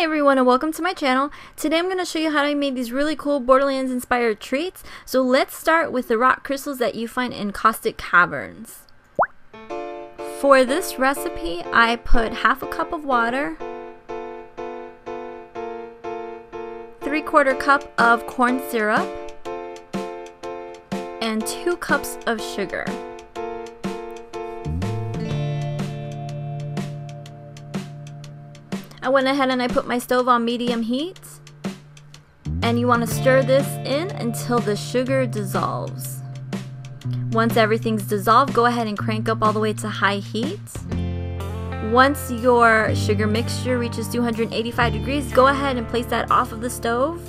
everyone and welcome to my channel. Today I'm going to show you how I made these really cool Borderlands inspired treats. So let's start with the rock crystals that you find in caustic caverns. For this recipe I put half a cup of water, 3/4 cup of corn syrup, and 2 cups of sugar. I went ahead and I put my stove on medium heat, and you want to stir this in until the sugar dissolves. Once everything's dissolved, go ahead and crank up all the way to high heat. Once your sugar mixture reaches 285 degrees, go ahead and place that off of the stove.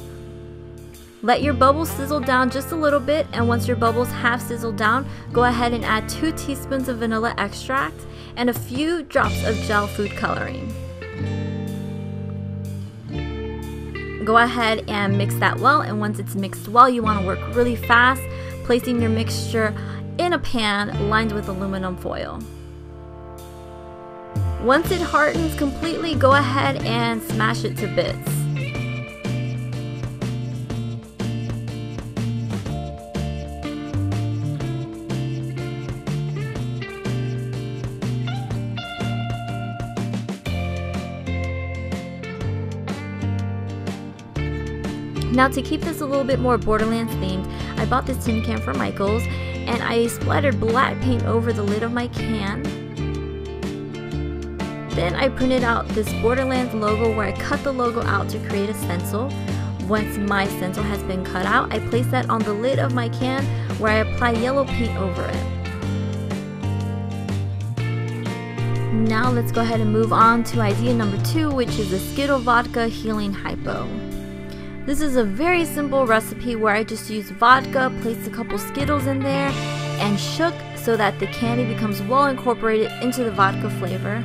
Let your bubbles sizzle down just a little bit, and once your bubbles have sizzled down, go ahead and add 2 teaspoons of vanilla extract and a few drops of gel food coloring. Go ahead and mix that well, and once it's mixed well, you want to work really fast, placing your mixture in a pan lined with aluminum foil. Once it hardens completely, go ahead and smash it to bits. Now, to keep this a little bit more Borderlands themed, I bought this tin can from Michael's and I splattered black paint over the lid of my can. Then I printed out this Borderlands logo where I cut the logo out to create a stencil. Once my stencil has been cut out, I place that on the lid of my can where I apply yellow paint over it. Now let's go ahead and move on to idea number 2, which is the Skittle Vodka Healing Hypo. This is a very simple recipe where I just used vodka, placed a couple Skittles in there, and shook so that the candy becomes well incorporated into the vodka flavor.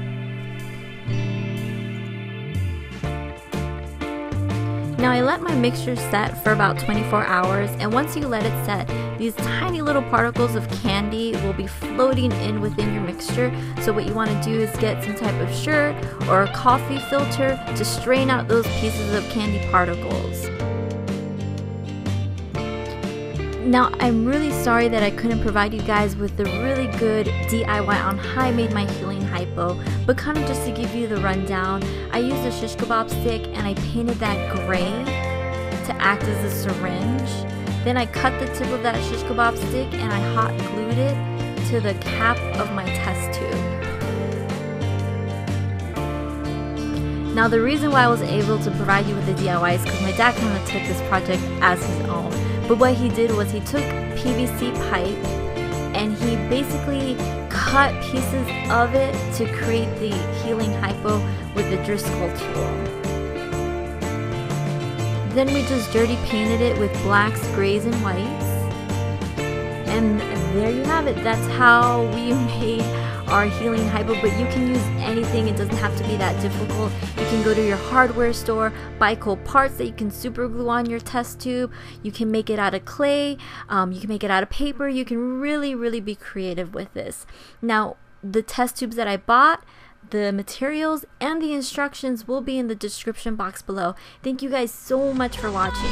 Now I let my mixture set for about 24 hours, and once you let it set, these tiny little particles of candy will be floating in within your mixture. So what you want to do is get some type of shirt or a coffee filter to strain out those pieces of candy particles. Now, I'm really sorry that I couldn't provide you guys with the really good DIY on how I made my healing hypo, but kind of just to give you the rundown, I used a shish kebab stick and I painted that gray to act as a syringe. Then I cut the tip of that shish kebab stick and I hot glued it to the cap of my test tube. Now, the reason why I was able to provide you with the DIY is because my dad kind of took this project as his own. But what he did was he took PVC pipe and he basically cut pieces of it to create the healing hypo with the Driscoll tool. Then we just dirty painted it with blacks, grays, and whites. And there you have it. That's how we made our healing hypo, but you can use anything. It doesn't have to be that difficult. You can go to your hardware store, buy cool parts that you can super glue on your test tube. You can make it out of clay, you can make it out of paper. You can really be creative with this. Now, the test tubes that I bought, the materials, and the instructions will be in the description box below. Thank you guys so much for watching.